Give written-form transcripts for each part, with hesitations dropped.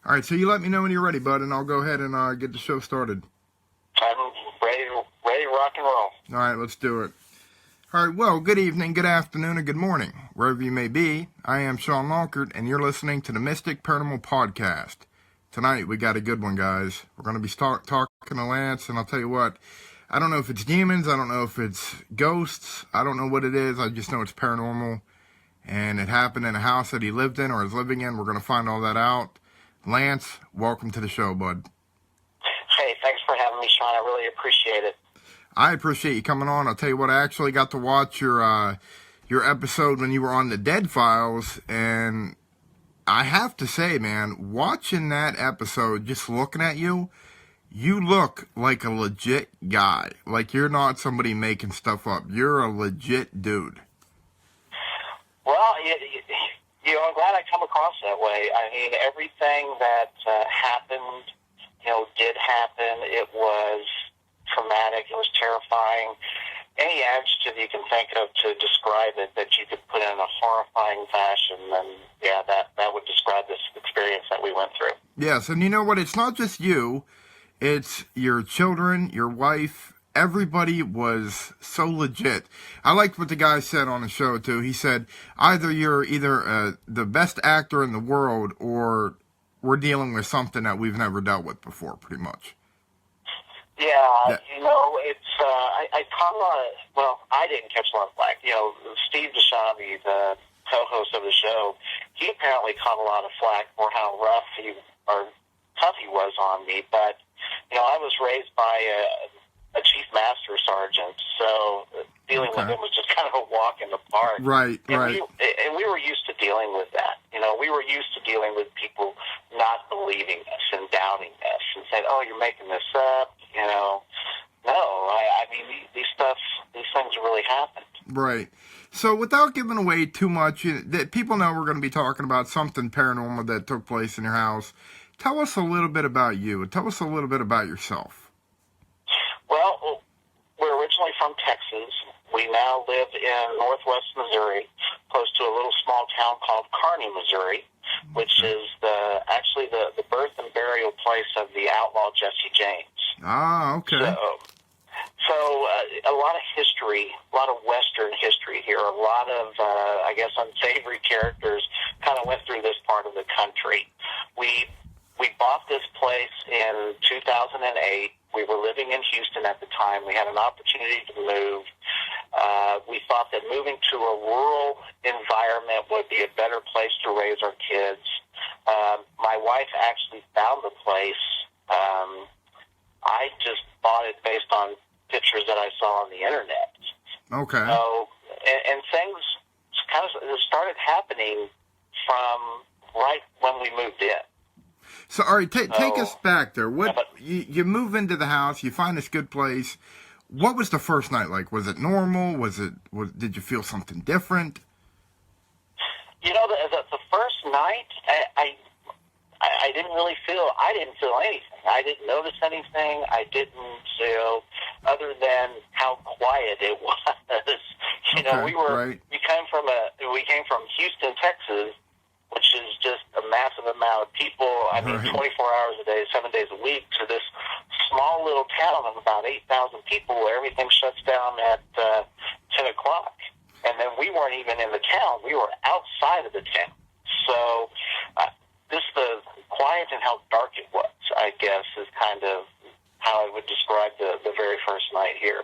All right, so you let me know when you're ready, bud, and I'll go ahead and get the show started. I'm ready to rock and roll. All right, let's do it. All right, well, good evening, good afternoon, and good morning. Wherever you may be, I am Sean Longkert, and you're listening to the Mystic Paranormal Podcast. Tonight, we got a good one, guys. We're going to be talking to Lance, and I'll tell you what, I don't know if it's demons, I don't know if it's ghosts, I don't know what it is, I just know it's paranormal, and it happened in a house that he lived in or is living in. We're going to find all that out. Lance, welcome to the show, bud. Hey, thanks for having me, Sean. I really appreciate it. I appreciate you coming on. I'll tell you what, I actually got to watch your episode when you were on the Dead Files, and I have to say, man, watching that episode, just looking at you, you look like a legit guy. Like you're not somebody making stuff up. You're a legit dude. Well, I'm glad I come across that way. I mean, everything that happened, did happen. It was traumatic. It was terrifying. Any adjective you can think of to describe it that you could put in a horrifying fashion, then yeah, that would describe this experience that we went through. Yes, and you know what? It's not just you. It's your children, your wife. Everybody was so legit. I liked what the guy said on the show, too. He said, either you're the best actor in the world, or we're dealing with something that we've never dealt with before, pretty much. Yeah, it's, I caught a lot of, well, I didn't catch a lot of flack. Steve DeShavi, the co-host of the show, he apparently caught a lot of flack for how rough or tough he was on me, but, I was raised by a chief master sergeant, so dealing with him was just kind of a walk in the park. Right. We were used to dealing with that. We were used to dealing with people not believing us and doubting us and saying, "Oh, you're making this up." No, I mean these things really happened. Right. So without giving away too much, that people know we're going to be talking about something paranormal that took place in your house. Tell us a little bit about you. Tell us a little bit about yourself. Well, we're originally from Texas. We now live in northwest Missouri, close to a little small town called Kearney, Missouri, which is actually the birth and burial place of the outlaw Jesse James. Ah, okay. So a lot of history, a lot of Western history here, a lot of, unsavory characters kind of went through this part of the country. We bought this place in 2008. We were living in Houston at the time. We had an opportunity to move. We thought that moving to a rural environment would be a better place to raise our kids. My wife actually found the place. I just bought it based on pictures that I saw on the internet. Okay. So, and things kind of started happening from right when we moved in. So, all right, take us back there. You move into the house, you find this good place. What was the first night like? Was it normal? Did you feel something different? The first night, I didn't really feel. I didn't feel anything. I didn't notice anything. I didn't feel, other than how quiet it was. We came from Houston, Texas, which is just a massive amount of people. I mean, 24 hours a day, 7 days a week, to this small little town of about 8,000 people where everything shuts down at 10 o'clock. And then we weren't even in the town. We were outside of the town. So the quiet and how dark it was, I guess, is kind of how I would describe the very first night here.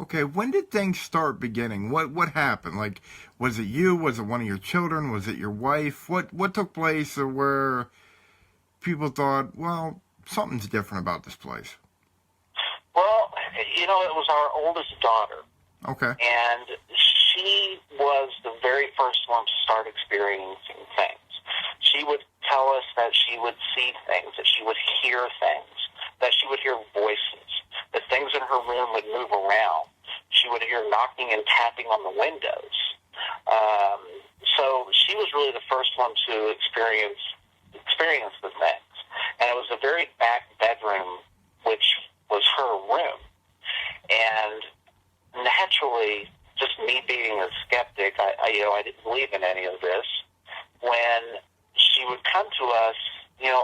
Okay, when did things start beginning? What happened? Like, was it you? Was it one of your children? Was it your wife? What took place where people thought, well, something's different about this place? Well, it was our oldest daughter. Okay. And she was the very first one to start experiencing things. She would tell us that she would see things, that she would hear things, that she would hear voices, that things in her room would move around. She would hear knocking and tapping on the windows. So she was really the first one to experience the things. And it was the very back bedroom, which was her room. And naturally, just me being a skeptic, I didn't believe in any of this. When she would come to us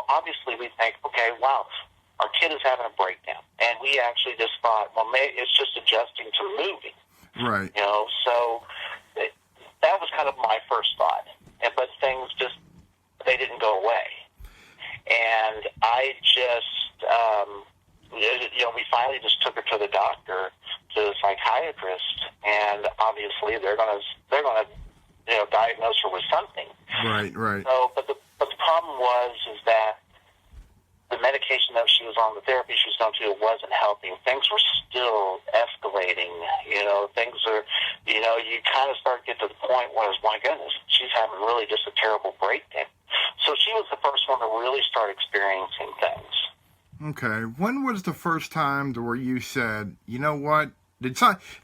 obviously we think, okay, wow, our kid is having a breakdown. And we actually just thought, well, maybe it's just adjusting to moving. Right. So that was kind of my first thought. But things just, they didn't go away. And I just, we finally just took her to the doctor, to the psychiatrist, and obviously they're gonna diagnose her with something. Right. So, but the problem is that the medication that she was on, the therapy she was going to, wasn't helping. Things were still escalating. Things are, you kind of start to get to the point where, my goodness, she's having really just a terrible breakdown. So she was the first one to really start experiencing things. Okay. When was the first time where you said, you know what?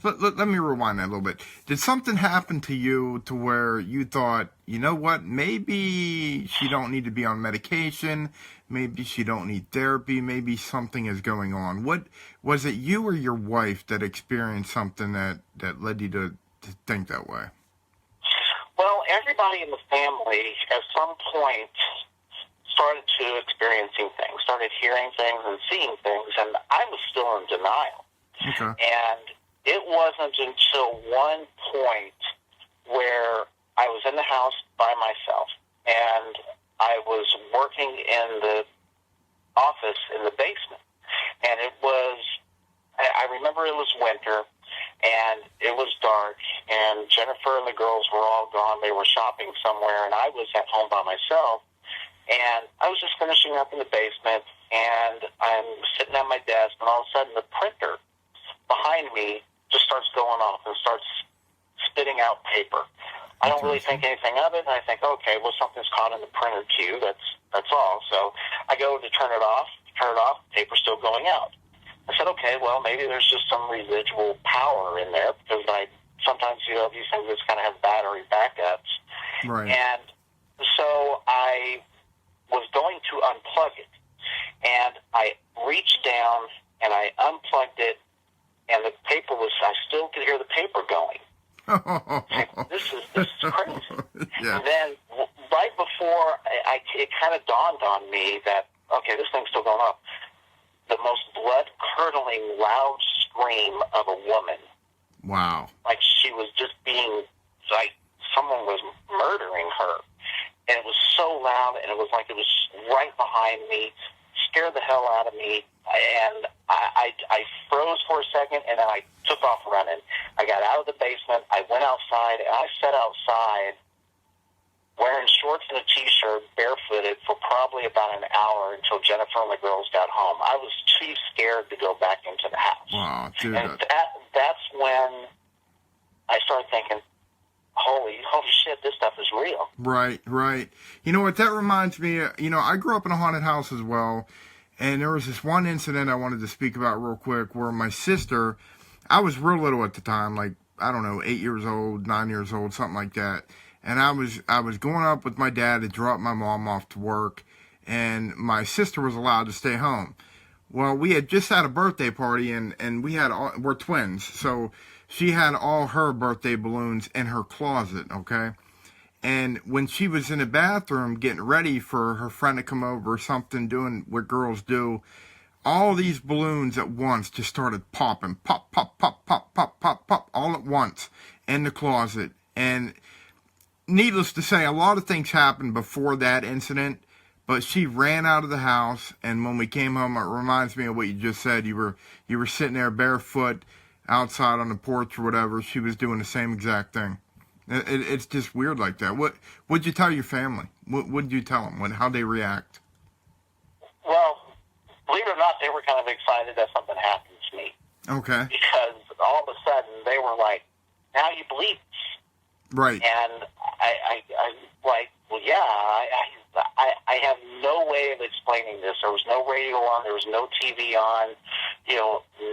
Let me rewind that a little bit. Did something happen to you to where you thought, you know what, maybe she don't need to be on medication, maybe she don't need therapy, maybe something is going on? What was it, you or your wife, that experienced something that led you to think that way? Well, everybody in the family at some point started to experiencing things, started hearing things and seeing things, and I was still in denial. Okay. And it wasn't until one point where I was in the house by myself, and I was working in the office in the basement. And I remember it was winter, and it was dark, and Jennifer and the girls were all gone. They were shopping somewhere, and I was at home by myself. And I was just finishing up in the basement, and I'm sitting at my desk, and all of a sudden the printer behind me just starts going off and starts spitting out paper. I don't really think anything of it, and I think, okay, well, something's caught in the printer queue. That's all. So I go to turn it off, paper's still going out. I said, okay, well, maybe there's just some residual power in there, because sometimes, these things just kind of have battery backups. Right. And so I was going to unplug it, and I reached down and I unplugged it, and the paper I still could hear the paper going. This is crazy. Yeah. And then right before it kind of dawned on me that, okay, this thing's still going up, the most blood-curdling, loud scream of a woman. Wow. Like she was just like someone was murdering her. And it was so loud, and it was like it was right behind me, scared the hell out of me, and I froze for a second, and then I took off running. I got out of the basement, I went outside, and I sat outside wearing shorts and a T-shirt, barefooted, for probably about an hour until Jennifer and the girls got home. I was too scared to go back into the house. Wow, dude. And that's when I started thinking, holy shit, this stuff is real. Right. You know what, that reminds me, I grew up in a haunted house as well, and there was this one incident I wanted to speak about real quick where my sister, I was real little at the time, like, I don't know, 8 years old, 9 years old, something like that, and I was going up with my dad to drop my mom off to work, and my sister was allowed to stay home. Well, we had just had a birthday party, and we're twins, so she had all her birthday balloons in her closet, okay? And when she was in the bathroom getting ready for her friend to come over or something, doing what girls do, all these balloons at once just started popping. Pop, pop, pop, pop, pop, pop, pop, all at once in the closet. And needless to say, a lot of things happened before that incident, but she ran out of the house, and when we came home, it reminds me of what you just said. You were sitting there barefoot, outside on the porch or whatever. She was doing the same exact thing. It's just weird like that. What'd you tell your family? What'd you tell them? How'd they react? Well, believe it or not, they were kind of excited that something happened to me. Okay. Because all of a sudden they were like, now you believe this. Right. And I like, well, yeah, I have no way of explaining this. There was no radio on. There was no TV on.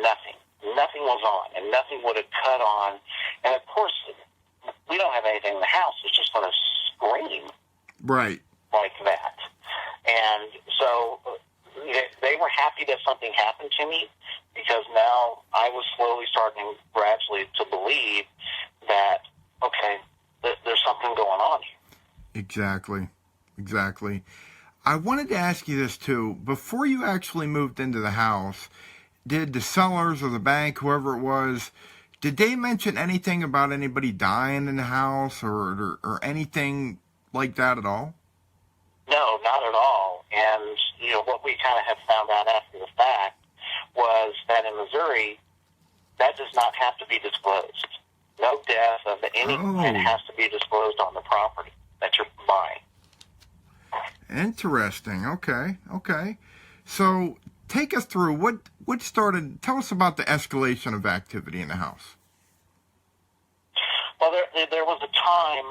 Nothing. Nothing was on, and nothing would have cut on. And, of course, we don't have anything in the house. It's just going to scream right like that. And so they were happy that something happened to me, because now I was slowly starting gradually to believe that, okay, there's something going on here. Exactly. I wanted to ask you this too. Before you actually moved into the house, did the sellers or the bank, whoever it was, did they mention anything about anybody dying in the house or anything like that at all? No, not at all. And, what we kind of have found out after the fact was that in Missouri, that does not have to be disclosed. No death of any kind has to be disclosed on the property that you're buying. Interesting. Okay. So take us through what started. Tell us about the escalation of activity in the house. Well, there was a time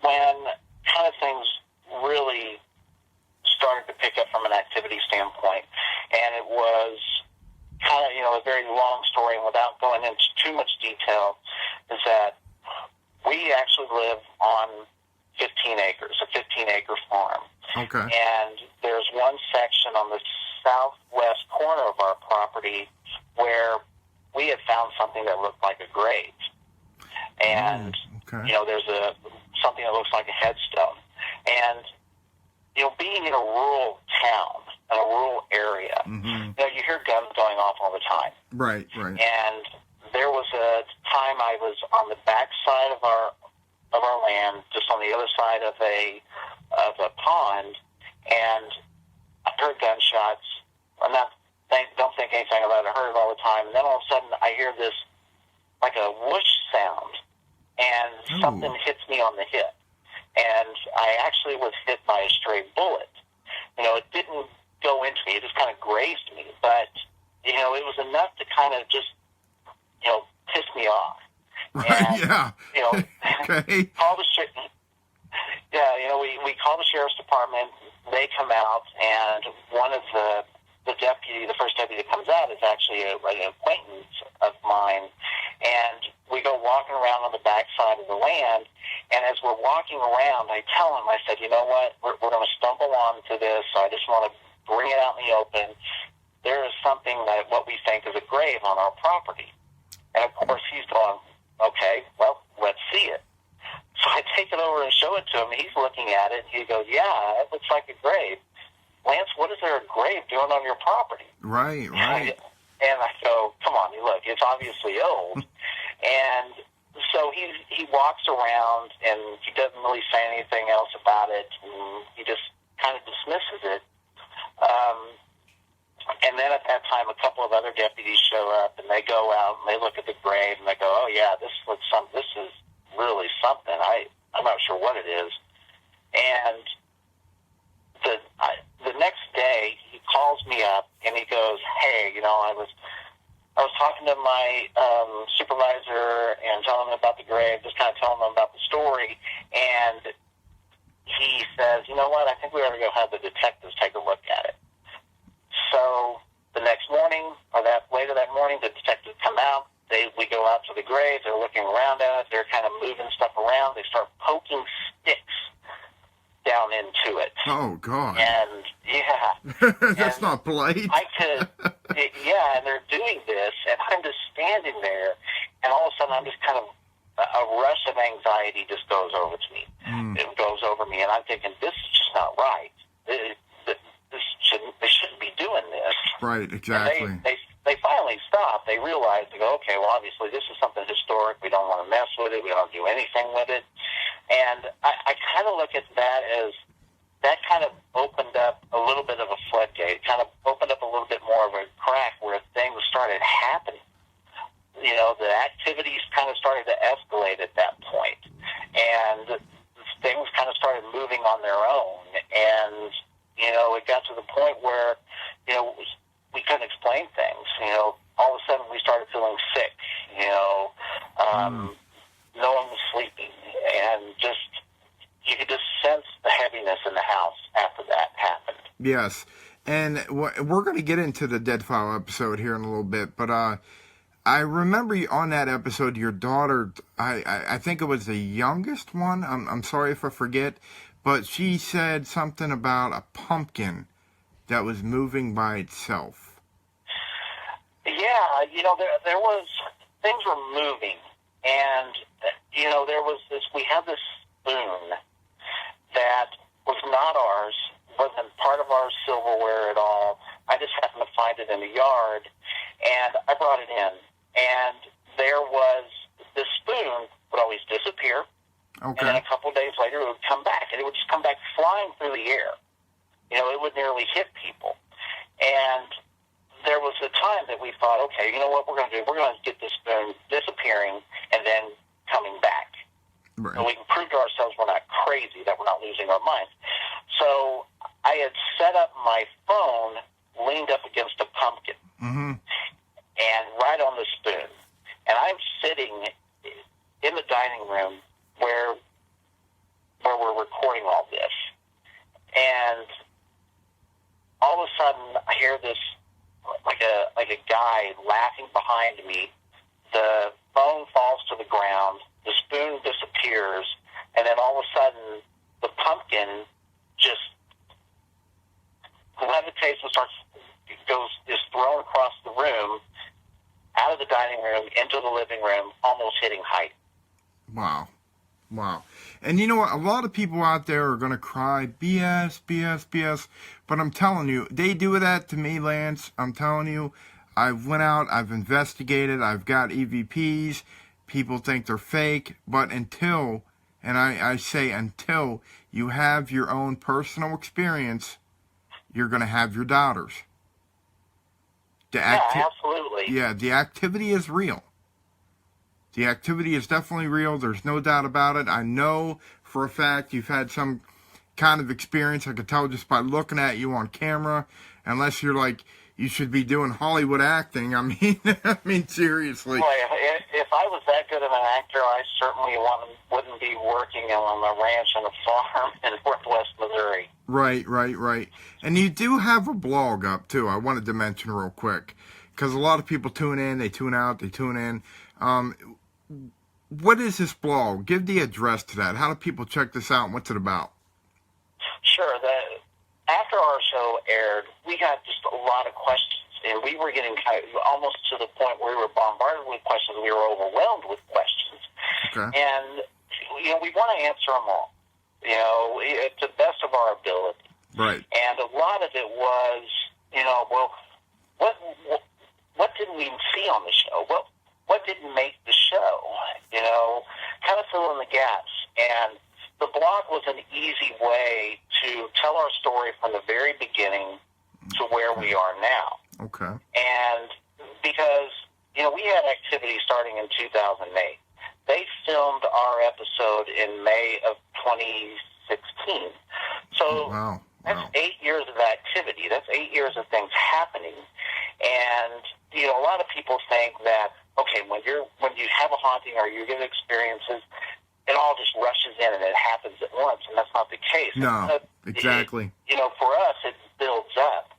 when kind of things really started to pick up from an activity standpoint, and it was kind of a very long story. And without going into too much detail, is that we actually live on 15 acres, a 15-acre farm. Okay. And there's one section on the southwest corner of our property where we had found something that looked like a grave. And, there's something that looks like a headstone. And, being in a rural town, in a rural area, you hear guns going off all the time. Right. And there was a time I was on the back side of our land, just on the other side of a pond, and I heard gunshots. Don't think anything about it. I heard it all the time, and then all of a sudden I hear this like a whoosh sound, and something hits me on the hip, and I actually was hit by a stray bullet. It didn't go into me; it just kind of grazed me, but it was enough to kind of just piss me off. Right. And, yeah. Okay. Call the we call the sheriff's department. They come out, and one of the first deputy that comes out is actually an acquaintance of mine, and we go walking around on the back side of the land. And as we're walking around, I tell him, I said, you know what, we're going to stumble onto this, so I just want to bring it out in the open. There is something that what we think is a grave on our property. And of course he's going, okay, well, let's see it. So I take it over and show it to him. He's looking at it. He goes, yeah, it looks like a grave. Lance, what is there a grave doing on your property? Right. And I go, come on, look, it's obviously old. And so he walks around, and he doesn't really say anything else about it. And he just kind of dismisses it. And then at that time, a couple of other deputies show up, and they go out and they look at the grave, and they go, "Oh yeah, this is really something. I'm not sure what it is." And the next day, he calls me up and he goes, "Hey, I was talking to my supervisor and telling him about the grave, just kind of telling him about the story, and he says, you know what? I think we ought to go have the detectives take a look at it." So the next morning, or later that morning, the detectives come out. We go out to the grave. They're looking around at it. They're kind of moving stuff around. They start poking sticks down into it. Oh, God. And, yeah. That's not polite. And they're doing this, and I'm just standing there, and all of a sudden I'm just kind of, a rush of anxiety just goes over to me. It goes over me, and I'm thinking, this is just not right. They shouldn't be doing this. Right, exactly. They finally stop. They realize, they go, okay, well, obviously this is something historic. We don't want to mess with it. We don't do anything with it. And I kind of look at that as that kind of opened up a little bit of a floodgate, kind of opened up a little bit more of a crack where things started happening. The activities kind of started to escalate at that point. And things kind of started moving on their own. And it got to the point where, we couldn't explain things. All of a sudden we started feeling sick. No one was sleeping. And you could just sense the heaviness in the house after that happened. Yes. And we're going to get into the Dead File episode here in a little bit. But I remember on that episode, your daughter, I think it was the youngest one. I'm sorry if I forget. But she said something about a pumpkin that was moving by itself. Yeah, there was, things were moving. And, there was we had this spoon that was not ours, wasn't part of in the yard, and I brought it in, and there was this spoon would always disappear, and then a couple of days later it would come back, and it would just come back flying through the air. You know, it would nearly hit people. And there was a time that we thought, okay, you know what we're going to do? We're going to get this spoon disappearing and then coming back. Right. So we can prove to ourselves we're not crazy, that we're not losing our minds. So I had set up my phone leaned up against a pumpkin and right on the spoon. And I'm sitting in the dining room where we're recording all this. And all of a sudden I hear this like a guy laughing behind me. The phone falls to the ground, the spoon disappears, and then all of a sudden the pumpkin just levitates and is thrown across the room, out of the dining room, into the living room, almost hitting height. Wow. And you know what? A lot of people out there are going to cry, BS, BS, BS. But I'm telling you, they do that to me, Lance. I'm telling you, I've went out, I've investigated, I've got EVPs. People think they're fake. But until, and I say until, you have your own personal experience, you're going to have your doubters. Absolutely. Yeah, the activity is real. The activity is definitely real. There's no doubt about it. I know for a fact you've had some kind of experience. I could tell just by looking at you on camera, unless you're like, you should be doing Hollywood acting. I mean, seriously. Boy, if I was that good of an actor, I certainly wouldn't be working on a ranch and a farm in northwest Missouri. Right. And you do have a blog up, too. I wanted to mention real quick, because a lot of people tune in, they tune out, they tune in. What is this blog? Give the address to that. How do people check this out, and what's it about? Sure. After our show aired, we got just a lot of questions, and we were getting almost to the point where we were bombarded with questions. We were overwhelmed with questions. Okay. And, we want to answer them all, to the best of our ability. Right. And a lot of it was, well, what didn't we see on the show? What didn't make the show? Kind of fill in the gaps. And the blog was an easy way to tell our story from the very beginning to where we are now. Okay. And because, we had activity starting in 2008. They filmed our episode in May of 2016. So that's 8 years of activity. That's 8 years of things happening. And, a lot of people think that, okay, when you have a haunting or you get experiences, it all just rushes in and it happens at once, and that's not the case. No, exactly. For us, it builds up.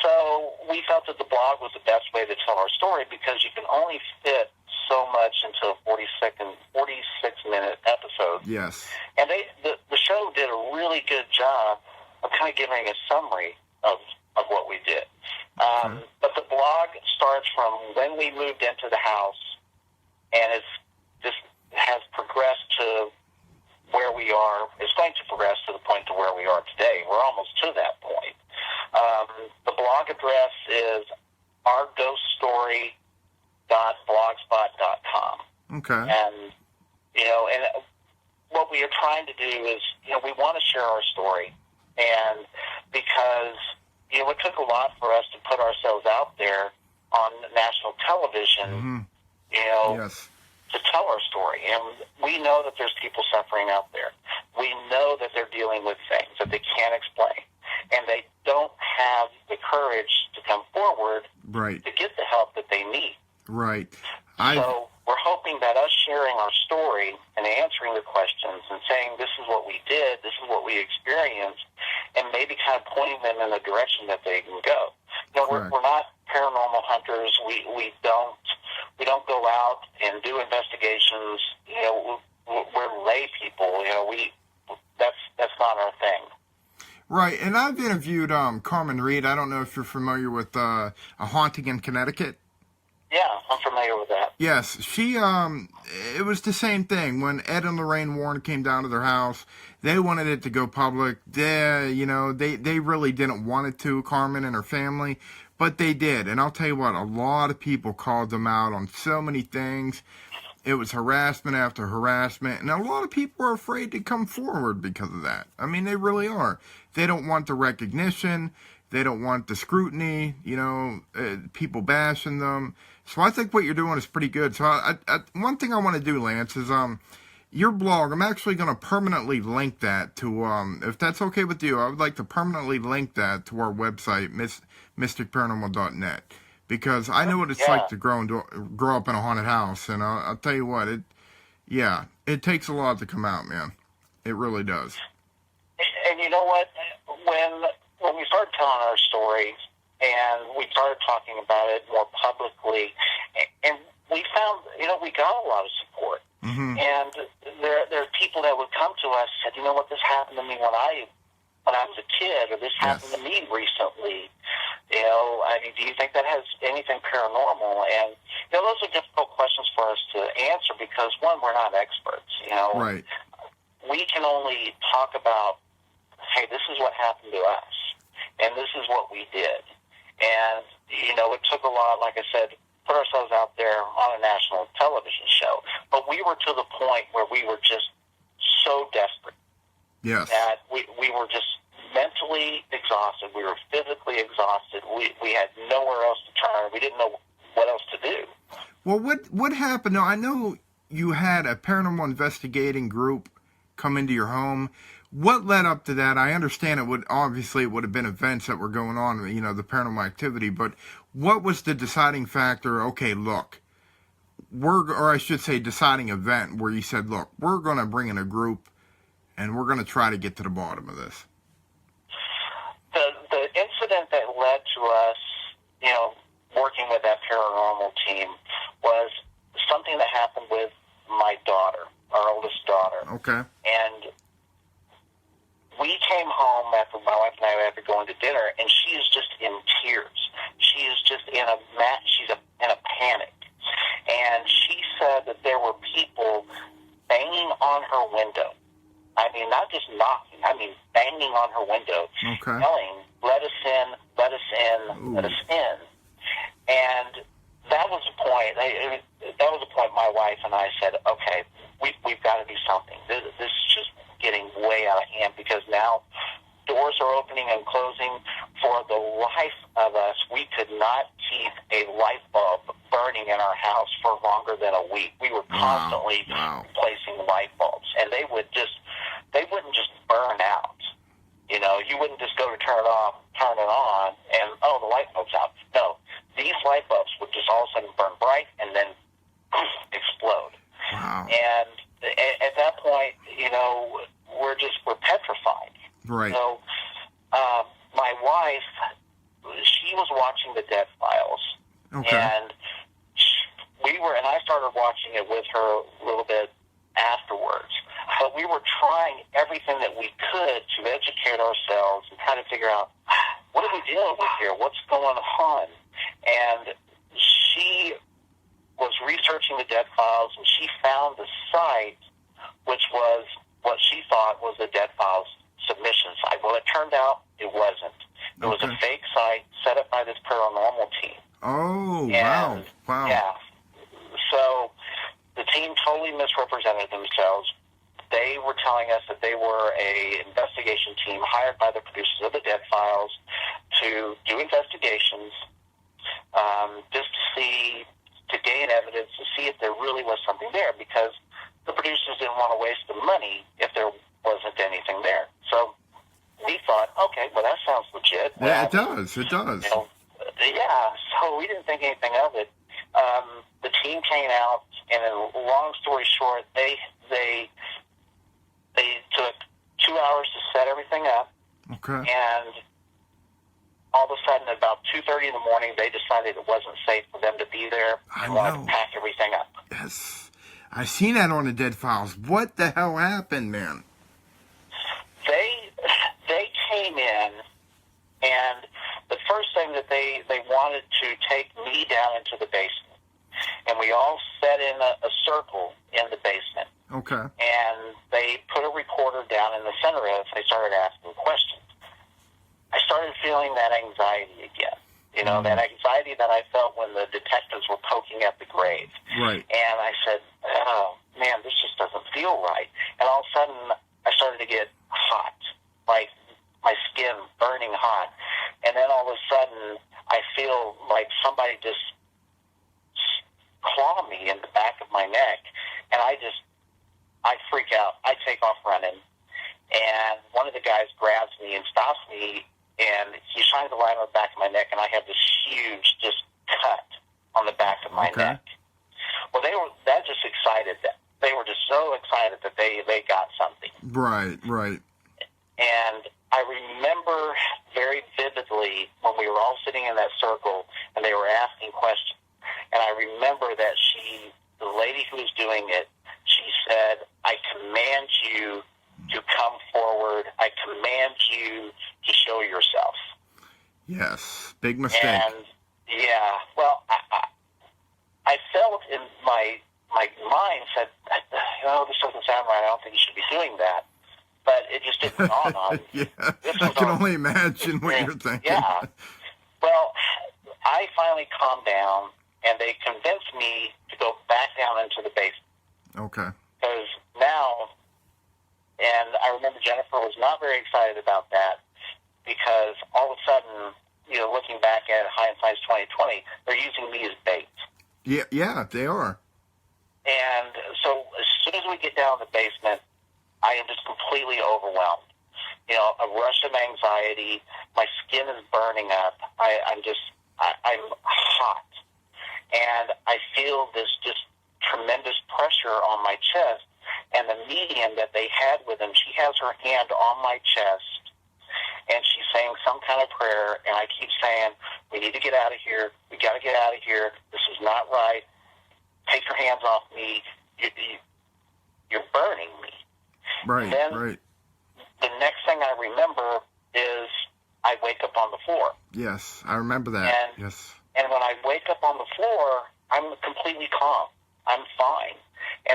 So we felt that the blog was the best way to tell our story because you can only fit so much into a 46-minute episode. Yes. And the show did a really good job of kind of giving a summary of what we did. But the blog starts from when we moved into the house, and has progressed to where we are. It's going to progress to the point to where we are today. We're almost to that point. The blog address is ourghoststory.blogspot.com. Okay. And, and what we are trying to do is, we want to share our story. And because, it took a lot for us to put ourselves out there on national television, yes, to tell our story. And we know that there's people suffering out there. We know that they're dealing with things that they can't explain. And they don't have the courage to come forward to get the help that they need. Right. So we're hoping that us sharing our story and answering the questions and saying this is what we did, this is what we experienced, and maybe kind of pointing them in the direction that they can go. We're not paranormal hunters. We don't go out and do investigations. We're lay people. That's not our thing. Right, and I've interviewed Carmen Reed. I don't know if you're familiar with A Haunting in Connecticut. Yeah, I'm familiar with that. Yes, she, it was the same thing. When Ed and Lorraine Warren came down to their house, they wanted it to go public. They really didn't want it to, Carmen and her family. But they did, and I'll tell you what, a lot of people called them out on so many things. It was harassment after harassment, and a lot of people are afraid to come forward because of that. I mean, they really are. They don't want the recognition. They don't want the scrutiny, people bashing them. So I think what you're doing is pretty good. So one thing I want to do, Lance, is your blog. I'm actually going to permanently link that to, if that's okay with you, I would like to permanently link that to our website, mysticparanormal.net. Because I know what it's like to grow up in a haunted house, and I'll tell you what, it takes a lot to come out, man. It really does. And you know what? When we started telling our story, and we started talking about it more publicly, and we found, we got a lot of support. Mm-hmm. And there are people that would come to us and said, you know what, this happened to me when I was a kid, or this happened to me recently. Do you think that has anything paranormal? And, those are difficult questions for us to answer because, one, we're not experts, Right. We can only talk about, hey, this is what happened to us, and this is what we did. And, it took a lot, like I said, put ourselves out there on a national television show. But we were to the point where we were just so desperate. Yes. That we were just mentally exhausted. We were physically exhausted. We had nowhere else to turn. We didn't know what else to do. Well, what happened? Now, I know you had a paranormal investigating group come into your home. What led up to that? I understand it would have been events that were going on, the paranormal activity, but what was the deciding factor? Okay, look, deciding event where you said, look, we're going to bring in a group and we're going to try to get to the bottom of this. The incident that led to us, working with that paranormal team was something that happened with my daughter, our oldest daughter. Okay. And we came home after my wife and I after going to dinner, and she is just in tears. She is just in a panic. And she said that there were people banging on her window. I mean, not just knocking, banging on her window, yelling, let us in, let us in, let us in. And that was the point. That was the point my wife and I said, okay, we've got to do something. This is just getting way out of hand because now doors are opening and closing. For the life of us, we could not keep a light bulb burning in our house for longer than a week. We were constantly replacing light bulbs, and they wouldn't just burn out. You wouldn't just go to turn it off, turn it on, and, the light bulb's out. No, these light bulbs would just all of a sudden burn bright and then explode. Wow. And at that point, we're petrified. Right. So, my wife, she was watching the Dead Files. Okay. And I started watching it with her a little bit afterwards. But we were trying everything that we could to educate ourselves and try to figure out, what are we dealing with here? What's going on? And she was researching the Dead Files, and she found the site, which was what she thought was the Dead Files submission site. Well, it turned out it wasn't. It was a fake site set up by this paranormal team. Oh, and, wow. Yeah. So the team totally misrepresented themselves. They were telling us that they were a investigation team hired by the producers of the Dead Files to do investigations, to gain evidence, to see if there really was something there, because the producers didn't want to waste the money if there wasn't anything there. So we thought, okay, well, that sounds legit. Yeah, it does. It does. So we didn't think anything of it. The team came out, and long story short, they took 2 hours to set everything up. Okay. And all of a sudden, at about 2:30 in the morning, they decided it wasn't safe for them to be there. They wanted to pack everything up. Yes. I've seen that on the Dead Files. What the hell happened, man? They came in, and the first thing that they wanted to take me down into the basement. And we all sat in a circle in the basement. Okay. And they put a recorder down in the center of it. They started asking questions. I started feeling that anxiety again. You know, that anxiety that I felt when the detectives were poking at the grave. Right. And I said, oh, man, this just doesn't feel right. And all of a sudden, I started to get hot, like my skin burning hot. And then all of a sudden, I feel like somebody just claw me in the back of my neck. And I freak out. I take off running. And one of the guys grabs me and stops me, and he shines the light on the back of my neck, and I have this huge just cut on the back of my neck. Well, that just excited them. They were just so excited that they got something. Right. And I remember very vividly when we were all sitting in that circle, and they were asking questions. And I remember that the lady who was doing it, she said, I command you to come forward. I command you to show yourself. Yes, big mistake. And yeah, well, I felt in my mind said, this doesn't sound right. I don't think you should be doing that. But it just didn't dawn on me. I can only imagine what you're thinking. Yeah. Well, I finally calmed down, and they convinced me to go back down into the basement. Okay. Because now, and I remember Jennifer was not very excited about that, because all of a sudden, looking back at hindsight's 2020, they're using me as bait. Yeah, they are. And so as soon as we get down in the basement, I am just completely overwhelmed. A rush of anxiety. My skin is burning up. I'm hot. And I feel this just tremendous pressure on my chest. And the medium that they had with him, she has her hand on my chest, and she's saying some kind of prayer, and I keep saying, we need to get out of here. We got to get out of here. This is not right. Take your hands off me. You're burning me. Right, then, right. The next thing I remember is I wake up on the floor. Yes, I remember that. Yes. And when I wake up on the floor, I'm completely calm. I'm fine.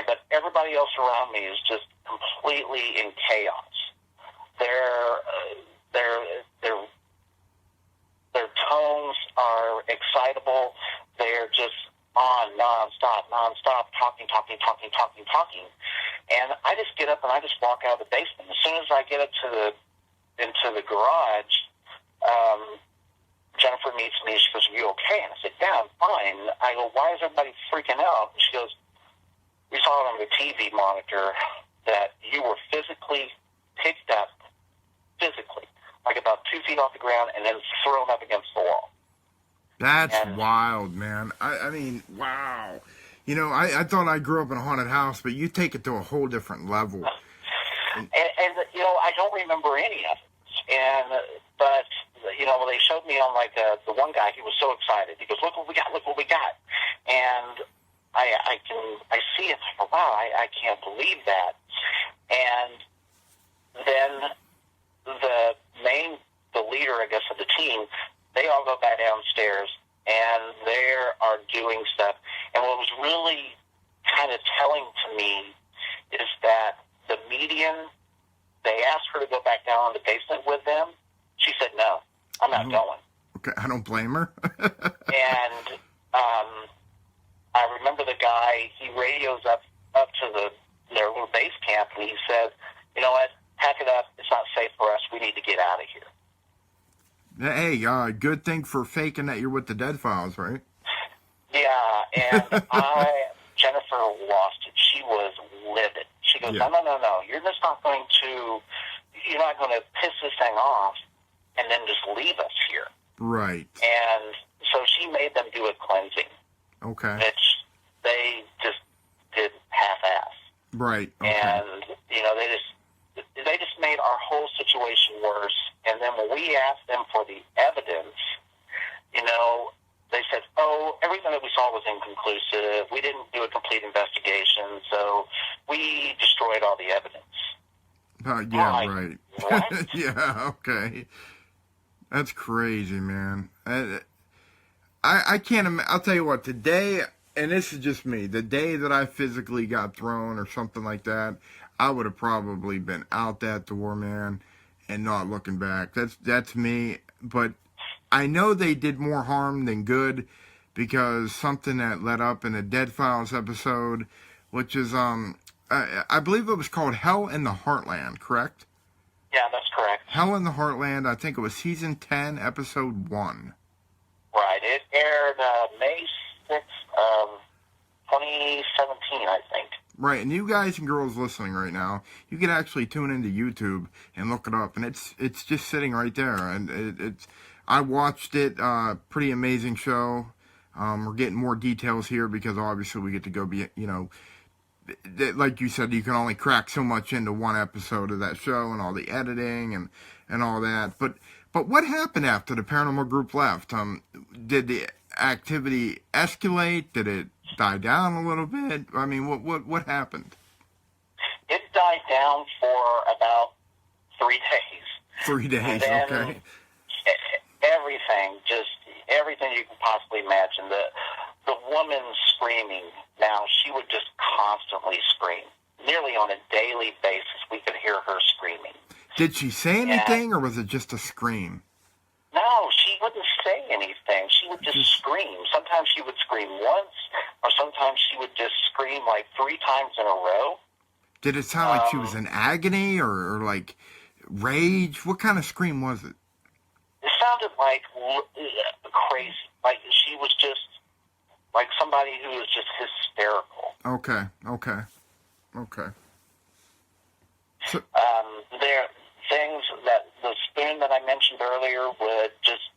But everybody else around me is just completely in chaos. Their tones are excitable. They're just on nonstop, talking. And I just get up and I just walk out of the basement. As soon as I get up into the garage, Jennifer meets me. She goes, "Are you okay?" And I said, "Yeah, I'm fine." I go, "Why is everybody freaking out?" And she goes, "We saw it on the TV monitor that you were physically picked up, like about 2 feet off the ground, and then thrown up against the wall." That's wild, man. I mean, wow. I thought I grew up in a haunted house, but you take it to a whole different level. And I don't remember any of it. But they showed me on the one guy. He was so excited. He goes, "Look what we got! Look what we got!" And I see it. I go, wow, I can't believe that. And then the leader, I guess, of the team, they all go back downstairs, and they are doing stuff. And what was really kind of telling to me is that the medium, they asked her to go back down in the basement with them. She said, "No, I'm not going." Okay, I don't blame her. And I remember the guy, he radios up to their little base camp, and he said, "You know what, pack it up. It's not safe for us. We need to get out of here." Hey, good thing for faking that you're with the Dead Files, right? Yeah, and Jennifer lost it. She was livid. She goes, Yeah. No. You're not going to piss this thing off and then just leave us here. Right. And so she made them do a cleansing. Okay. Which they just did half-ass. Right. Okay. And, they just made our whole situation worse. And then when we asked them for the evidence, they said, "Oh, everything that we saw was inconclusive. We didn't do a complete investigation, so we destroyed all the evidence." Yeah, right. What? Yeah, okay. That's crazy, man. I can't I'll tell you what, today, and this is just me, the day that I physically got thrown or something like that, I would have probably been out that door, man, and not looking back. That's me, but I know they did more harm than good, because something that led up in a Dead Files episode, which is I believe it was called Hell in the Heartland, correct? Yeah, that's correct. Hell in the Heartland, I think it was season 10, episode 1. Right. It aired May 6th of 2017, I think. Right, and you guys and girls listening right now, you can actually tune into YouTube and look it up, and it's just sitting right there. And it's I watched it, pretty amazing show. We're getting more details here because obviously we get to go be, like you said, you can only crack so much into one episode of that show and all the editing and all that. But what happened after the paranormal group left? Did the activity escalate? Did it die down a little bit? I mean, what happened? It died down for about 3 days. 3 days, okay. Everything you can possibly imagine. The woman screaming. Now, she would just constantly scream. Nearly on a daily basis, we could hear her screaming. Did she say anything, or was it just a scream? No, she wouldn't say anything. She would just scream. Sometimes she would scream once, or sometimes she would just scream like 3 times in a row. Did it sound like she was in agony or like rage? What kind of scream was it? It sounded like crazy. Like she was just like somebody who was just hysterical. Okay. So, There things that the spoon that I mentioned earlier would just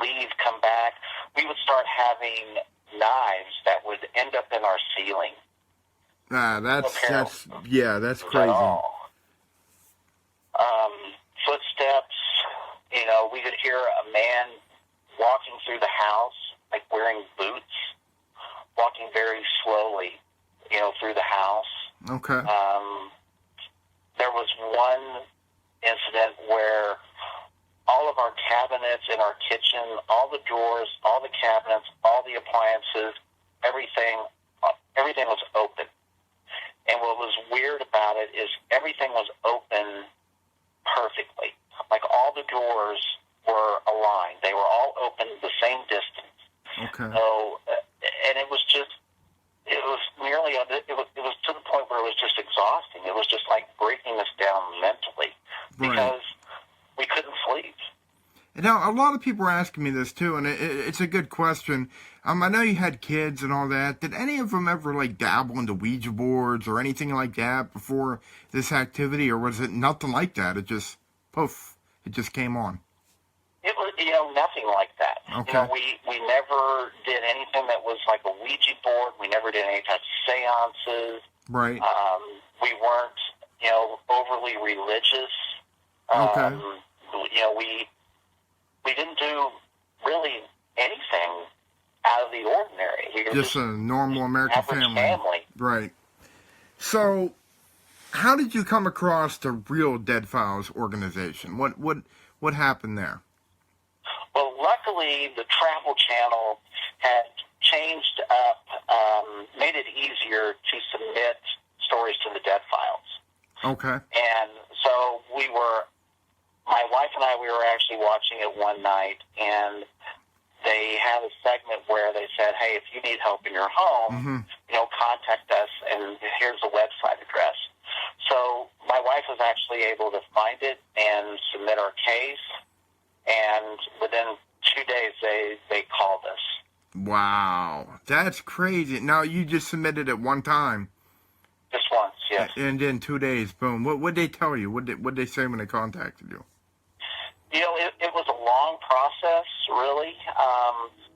leave, come back. We would start having knives that would end up in our ceiling. that's crazy. Footsteps. We could hear a man walking through the house, like wearing boots, walking very slowly, through the house. Okay. There was one incident where all of our cabinets in our kitchen, all the drawers, all the cabinets, all the appliances, everything was open. And what was weird about it is everything was open perfectly. Like all the drawers were aligned. They were all open the same distance. Okay. So, and it was to the point where it was just exhausting. It was just like breaking us down mentally because we couldn't sleep. Now, a lot of people are asking me this too, and it's a good question. I know you had kids and all that. Did any of them ever like dabble into Ouija boards or anything like that before this activity, or was it nothing like that? It just poof, it just came on. It was, nothing like that. Okay. We never did anything that was like a Ouija board. We never did any type of seances. Right. We weren't, overly religious. Okay. We didn't do really anything out of the ordinary. We were just a normal American family. Right. So, how did you come across the real Dead Files organization? What happened there? Well, luckily, the Travel Channel had changed up, made it easier to submit stories to the Dead Files. Okay. And so my wife and I, we were actually watching it one night, and they had a segment where they said, hey, if you need help in your home, contact us, and here's the website address. So my wife was actually able to find it and submit our case, and within 2 days, they called us. Wow. That's crazy. Now, you just submitted it one time. Just once, yes. And then 2 days, boom. What'd they tell you? What'd they say when they contacted you? It was a long process, really.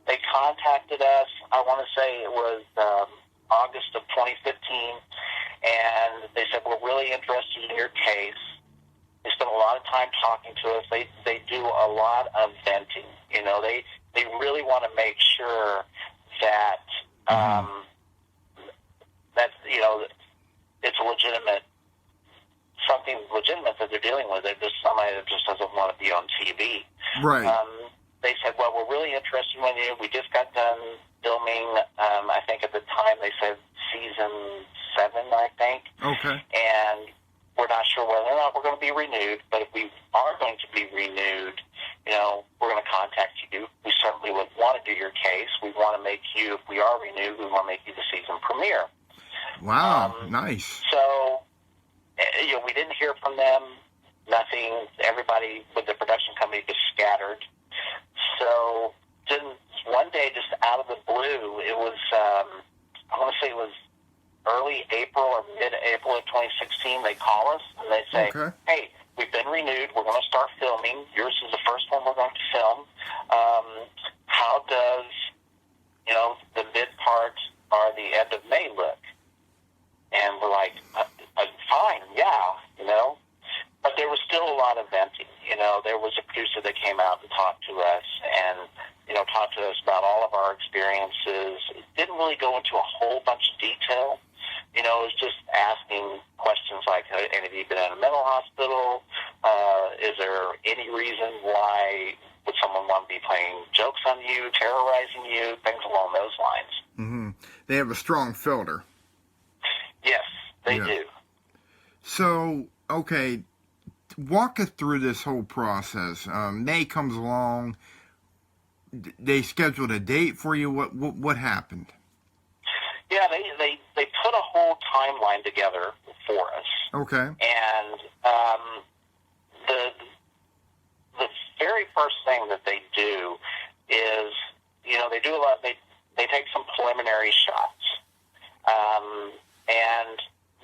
They contacted us, I want to say it was August of 2015, and they said, we're really interested in your case. They spent a lot of time talking to us. They do a lot of venting. They really want to make sure that it's something legitimate that they're dealing with. They're just somebody that just doesn't want to be on TV. Right. They said, well, we're really interested in you. We just got done filming, I think at the time they said season 7, I think. Okay. And we're not sure whether or not we're going to be renewed, but if we are going to be renewed, we're going to contact you make you, if we are renewed, we want to make you the season premiere. Wow, nice. So, we didn't hear from them, nothing. Everybody with the production company just scattered. So, just one day, just out of the blue, it was, I want to say it was early April or mid-April of 2016, they call us and they say, hey, we've been renewed. We're going to start filming. Yours is the first one we're going to film. How does, the mid part or the end of May look? And we're like, fine, yeah, But there was still a lot of venting. There was a producer that came out and talked to us and, talked to us about all of our experiences. It didn't really go into a whole bunch of detail. It was just asking questions like, have you been in a mental hospital? Is there any reason why would someone want to be playing jokes on you, terrorizing you, things along those lines? Mm-hmm. They have a strong filter. Yes, they do. So, okay, walk us through this whole process. May comes along. They scheduled a date for you. What happened? Yeah, they put a whole timeline together for us. Okay. And the very first thing that they do is, they do a lot. They take some preliminary shots, and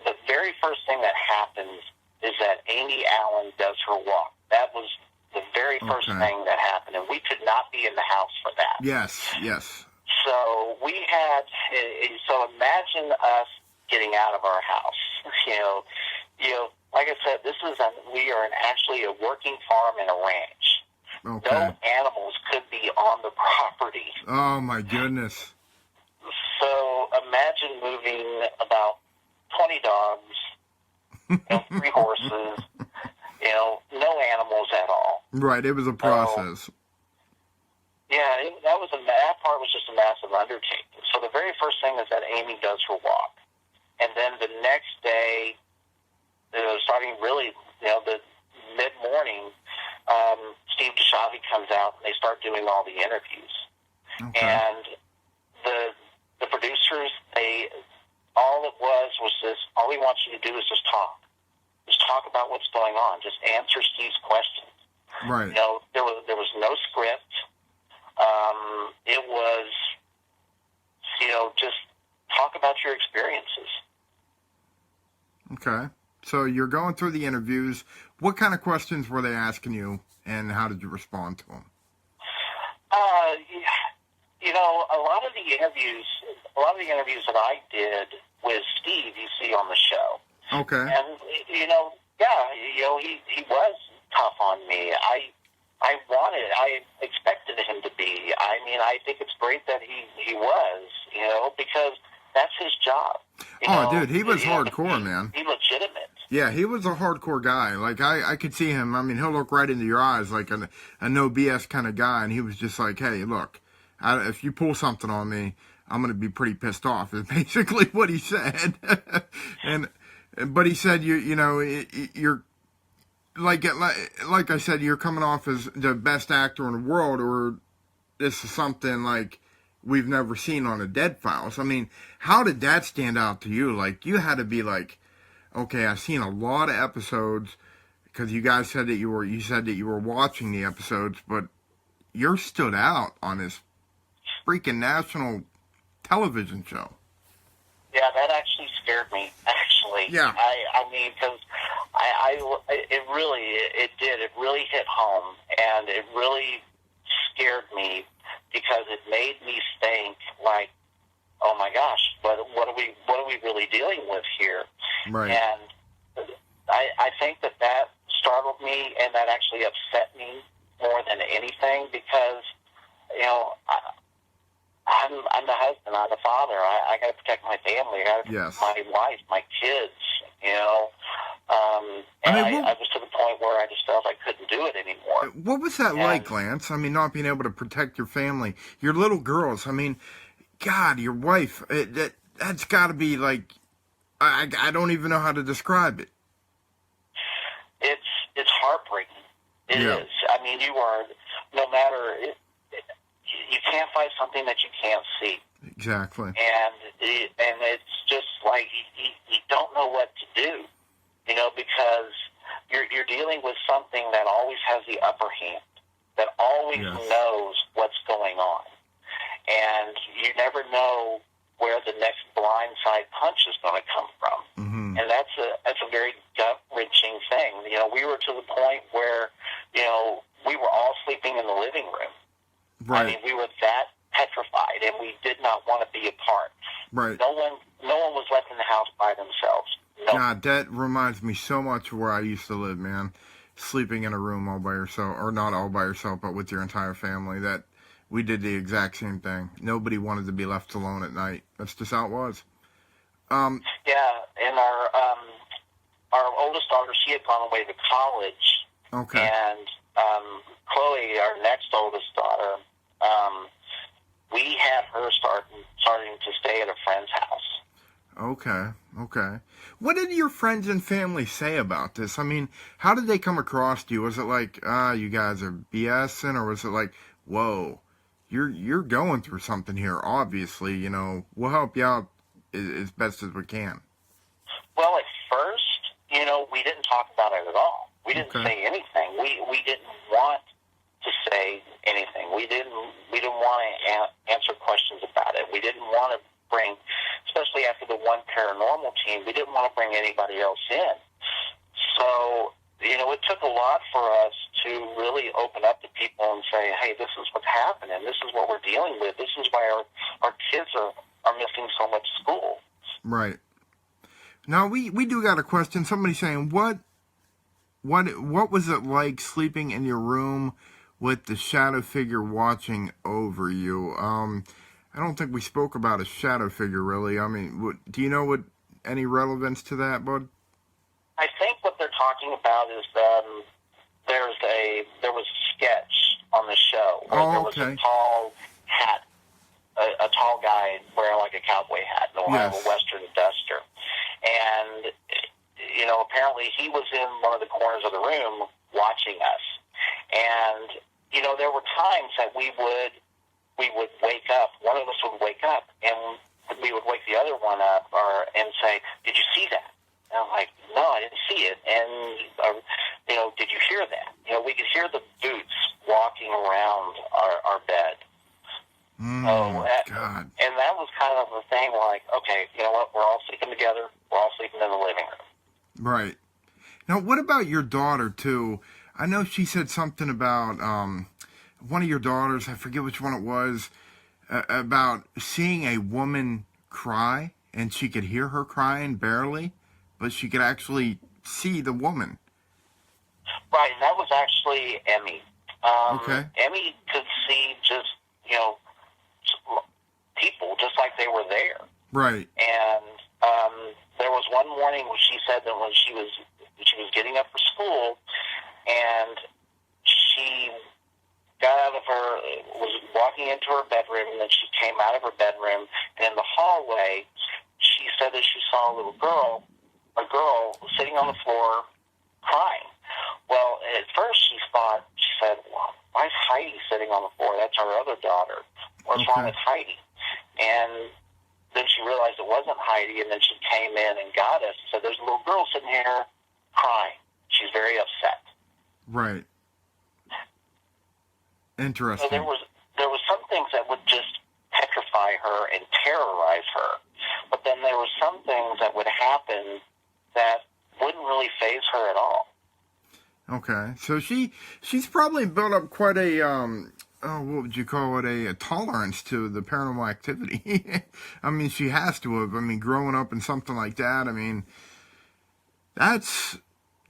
the very first thing that happens is that Amy Allen does her walk. That was the very first thing that happened, and we could not be in the house for that. Yes. So we had, so imagine us getting out of our house. Like I said, we are actually a working farm and a ranch. Okay. No animals could be on the property. Oh my goodness. So imagine moving about 20 dogs, 3 horses, no animals at all. Right, it was a process. That part was just a massive undertaking. So the very first thing is that Amy does her walk. And then the next day, starting really, the mid-morning, Steve DeShavi comes out and they start doing all the interviews. Okay. And the producers, all it was this, all we want you to do is just talk. Just talk about what's going on. Just answer Steve's questions. Right. There was no script. It was, just talk about your experiences. Okay. So you're going through the interviews. What kind of questions were they asking you, and how did you respond to them? A lot of the interviews that I did with Steve, you see on the show. Okay. And, he was tough on me. I expected him to be. I think it's great that he was, because that's his job. Dude, he was hardcore, man. He's legitimate. Yeah, he was a hardcore guy. Like, I could see him. He'll look right into your eyes like a no BS kind of guy, and he was just like, hey, look, if you pull something on me, I'm going to be pretty pissed off, is basically what he said. But he said, you're like I said, you're coming off as the best actor in the world, or this is something like we've never seen on a Dead Files. How did that stand out to you? Like, you had to be like, okay, I've seen a lot of episodes, because you guys said that you were watching the episodes, but you're stood out on this freaking national television show. Yeah, that actually scared me, actually. Yeah. Because it did. It really hit home, and it really scared me, because it made me think, like, oh my gosh, what are we really dealing with here? Right. And I think that startled me, and that actually upset me more than anything, because, I'm the husband, I'm the father. I got to protect my family. I got to protect my wife, my kids. I was to the point where I just felt I couldn't do it anymore. What was that like, Lance? Not being able to protect your family, your little girls. God, your wife. That's got to be like, I don't even know how to describe it. It's heartbreaking. It is. You are, no matter. You can't identify something that you can't see. Exactly. And it's just like you don't know what to do, because you're dealing with something that always has the upper hand, that always knows what's going on, and you never know where the next blindside punch is going to come from. Mm-hmm. And that's a very gut-wrenching thing. We were to the point where we were all sleeping in the living room. Right. I mean, we were that petrified, and we did not want to be apart. Right. No one was left in the house by themselves. No. God, that reminds me so much of where I used to live, man. Sleeping in a room all by yourself, or not all by yourself, but with your entire family. That we did the exact same thing. Nobody wanted to be left alone at night. That's just how it was. And our oldest daughter, she had gone away to college. Okay. And Chloe, our next oldest daughter, we had her starting to stay at a friend's house. Okay. What did your friends and family say about this? I mean, how did they come across to you? Was it like, you guys are BSing, or was it like, whoa, you're going through something here, obviously, we'll help you out as best as we can? Well, at first, we didn't talk about it at all. We didn't say anything. We didn't want to say anything. We didn't want to answer questions about it. We didn't want to bring, especially after the one paranormal team, we didn't want to bring anybody else in. So, it took a lot for us to really open up to people and say, hey, this is what's happening. This is what we're dealing with. This is why our kids are missing so much school. Right. Now, we do got a question. Somebody saying, what was it like sleeping in your room with the shadow figure watching over you? I don't think we spoke about a shadow figure, really. I mean, do you know any relevance to that, bud? I think what they're talking about is there was a sketch on the show where there was a tall hat, a tall guy wearing like a cowboy hat, and a Western duster. And, apparently he was in one of the corners of the room watching us. And, there were times that we would wake up, one of us would wake up, and we would wake the other one up and say, did you see that? And I'm like, no, I didn't see it. And, did you hear that? We could hear the boots walking around our bed. God. And that was kind of the thing, like, okay, you know what? We're all sleeping together. We're all sleeping in the living room. Right. Now, what about your daughter, too? I know she said something about one of your daughters, I forget which one it was, about seeing a woman cry, and she could hear her crying barely, but she could actually see the woman. Right, and that was actually Emmy. Emmy could see just, people just like they were there. Right. And there was one morning when she said that when she was getting up for school, and she was walking into her bedroom, and then she came out of her bedroom, and in the hallway, she said that she saw a girl sitting on the floor crying. Well, at first she said, well, why is Heidi sitting on the floor? That's our other daughter. What's wrong with Heidi? And then she realized it wasn't Heidi, and then she came in and got us and said, there's a little girl sitting here crying. She's very upset. Right. Interesting. So there was some things that would just petrify her and terrorize her, but then there were some things that would happen that wouldn't really faze her at all. Okay, so she's probably built up quite a what would you call it, a tolerance to the paranormal activity. I mean, she has to have. I mean, growing up in something like that, I mean, that's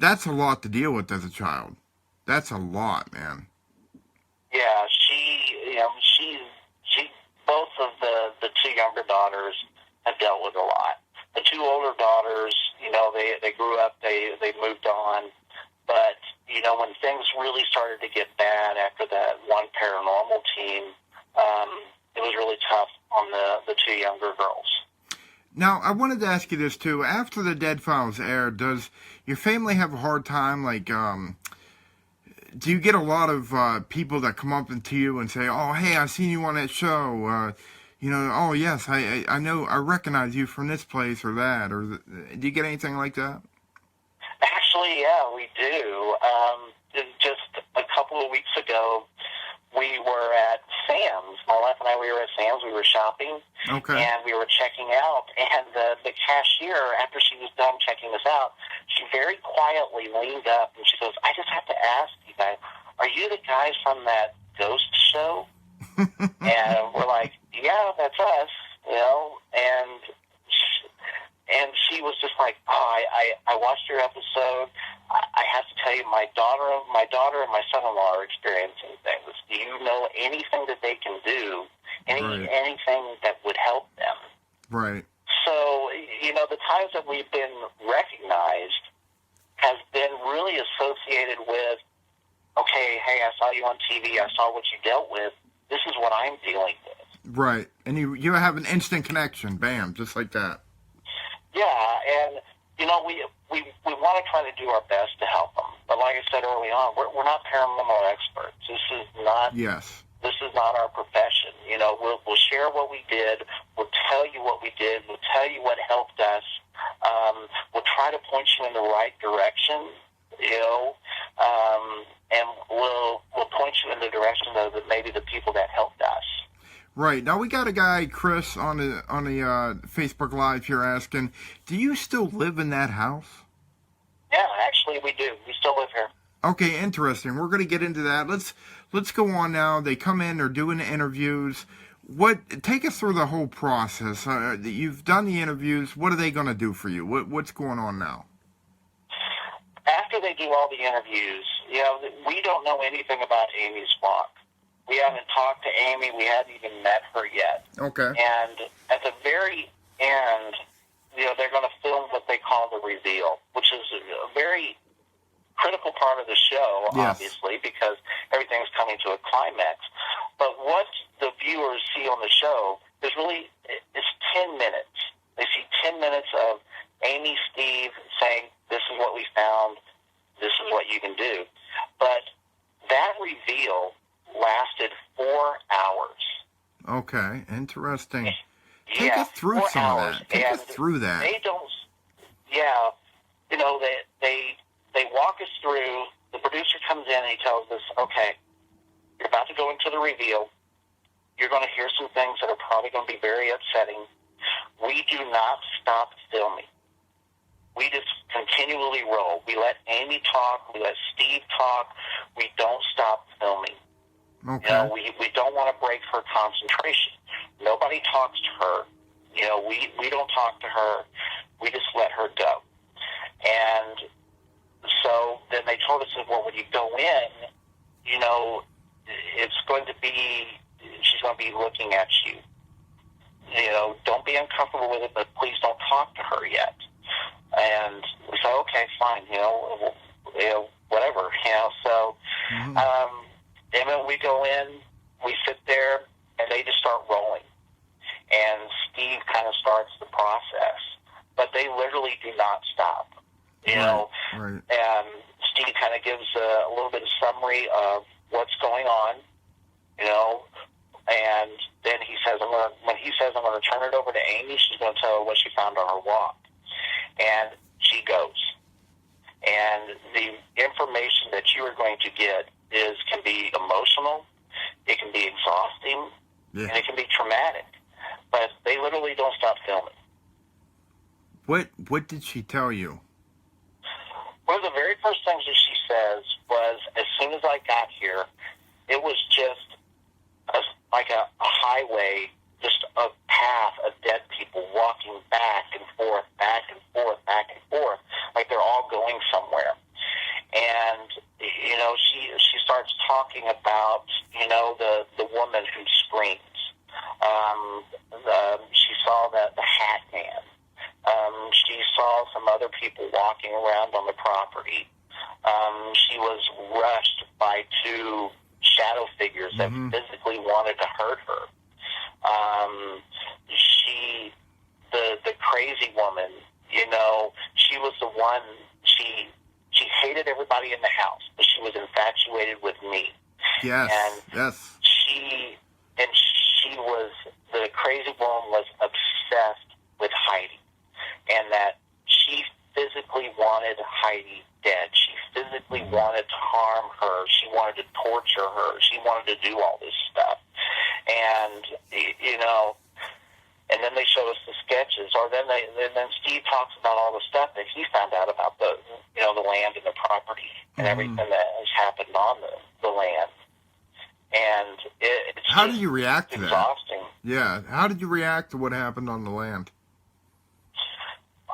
a lot to deal with as a child. That's a lot, man. Yeah, she both of the two younger daughters have dealt with a lot. The two older daughters, they grew up, they moved on. But, when things really started to get bad after that one paranormal team, it was really tough on the two younger girls. Now, I wanted to ask you this, too. After the Dead Files aired, does your family have a hard time, like, do you get a lot of people that come up to you and say, "Oh, hey, I seen you on that show. Oh yes, I know, I recognize you from this place or that," or do you get anything like that? Actually, yeah, we do. Just a couple of weeks ago, we were at Sam's. My wife and I, we were at Sam's. We were shopping, and we were checking out. And the cashier, after she was done checking us out, she very quietly leaned up and she goes, "I just have to ask you guys, are you the guys from that ghost show?" And we're like, "Yeah, that's us," And she was just like, "Oh, I watched your episode. I have to tell you, my daughter and my son-in-law are experiencing things. Do you know anything that they can do? Anything that would help them?" Right. So, the times that we've been recognized has been really associated with, okay, hey, I saw you on TV. I saw what you dealt with. This is what I'm dealing with. Right. And you have an instant connection. Bam, just like that. Yeah, and we want to try to do our best to help them, but like I said early on, we're not paranormal experts. This is not our profession. We'll share what we did. We'll tell you what we did. We'll tell you what helped us. We'll try to point you in the right direction. And we'll point you in the direction of maybe the people that helped us. Right. Now we got a guy, Chris, on the Facebook Live here asking, do you still live in that house? Yeah, actually we do. We still live here. Okay, interesting. We're going to get into that. Let's go on now. They come in, they're doing the interviews. Take us through the whole process. You've done the interviews. What are they going to do for you? What's going on now? After they do all the interviews, we don't know anything about Amy's flock. We haven't talked to Amy. We haven't even met her yet. Okay. And at the very end, they're going to film what they call the reveal, which is a very critical part of the show, yes, obviously, because everything's coming to a climax. But what the viewers see on the show is really, it's 10 minutes. They see 10 minutes of Amy, Steve saying, "This is what we found. This is what you can do." But that reveal lasted 4 hours. Okay, interesting. Yeah, Take us through some hours. of that. Take us through that. They don't, they walk us through. The producer comes in and he tells us, "Okay, you're about to go into the reveal. You're going to hear some things that are probably going to be very upsetting. We do not stop filming. We just continually roll. We let Amy talk. We let Steve talk. We don't stop filming. Okay. We don't want to break her concentration. Nobody talks to her. We don't talk to her. We just let her go." And so then they told us that, well, when you go in, it's going to be, she's going to be looking at you. Don't be uncomfortable with it, but please don't talk to her yet. And we said, okay, fine, whatever, So, mm-hmm. And then we go in, we sit there, and they just start rolling. And Steve kind of starts the process, but they literally do not stop. Right. And Steve kind of gives a little bit of summary of what's going on, and then he says, I'm going to turn it over to Amy. She's going to tell her what she found on her walk. And she goes. And the information that you are going to get can be emotional, it can be exhausting, yeah, and it can be traumatic. But they literally don't stop filming. What did she tell you? One of the very first things that she says was, as soon as I got here, it was just like a highway, just a path of dead people walking back and forth, back and forth, back and forth, like they're all going somewhere. And, she starts talking about, the woman who screams. She saw the hat man. She saw some other people walking around on the property. She was rushed by 2 shadow figures that mm-hmm. physically wanted to hurt her. The crazy woman, she was the one, she hated everybody in the house, but she was infatuated Yes. And Yes. she was, the crazy woman was obsessed with Heidi, and that she physically wanted Heidi dead. She physically wanted to harm her. She wanted to torture her. She wanted to do all this stuff. And, you know, and then they show us the sketches, or then Steve talks about all the stuff that he found out about the, you know, the land and the property and everything that has happened on the land. And it's how did you react to exhausting. that? Yeah, how did you react to what happened on the land?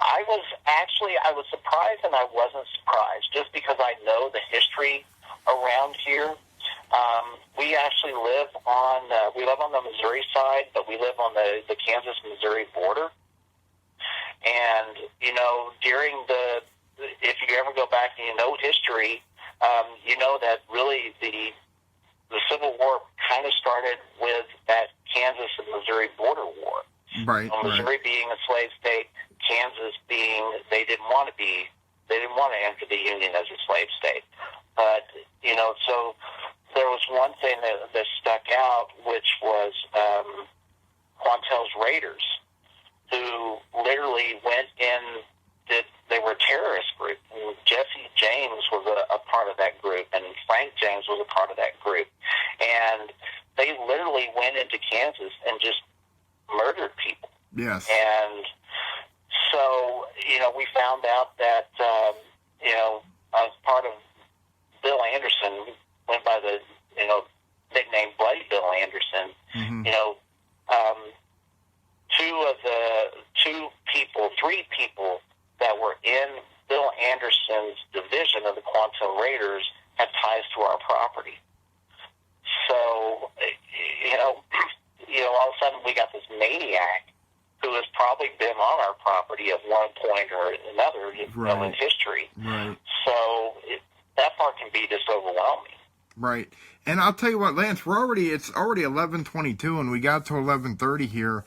I was surprised, and I wasn't surprised, just because I know the history around here. We actually live on the Missouri side, but we live on the Kansas-Missouri border. And, you know, if you ever go back and you know history, you know that really the Civil War kind of started with that Kansas and Missouri border war. Right. Missouri being a slave state, Kansas being, they didn't want to enter the Union as a slave state. But, you know, so there was one thing that stuck out, which was Quantel's Raiders, who literally went in, they were a terrorist group. And Jesse James was a part of that group, and Frank James was a part of that group. And they literally went into Kansas and just murdered people. Yes. And so, you know, we found out that, you know, as part of Bill Anderson, went by the, you know, nickname Bloody Bill Anderson, you know, three people that were in Bill Anderson's division of the Quantel Raiders had ties to our property. So, you know, all of a sudden we got this maniac who has probably been on our property at one point or another, you know, in history. Right. So that part can be just overwhelming. Right. And I'll tell you what, Lance, it's already 11:22, and we got to 11:30 here.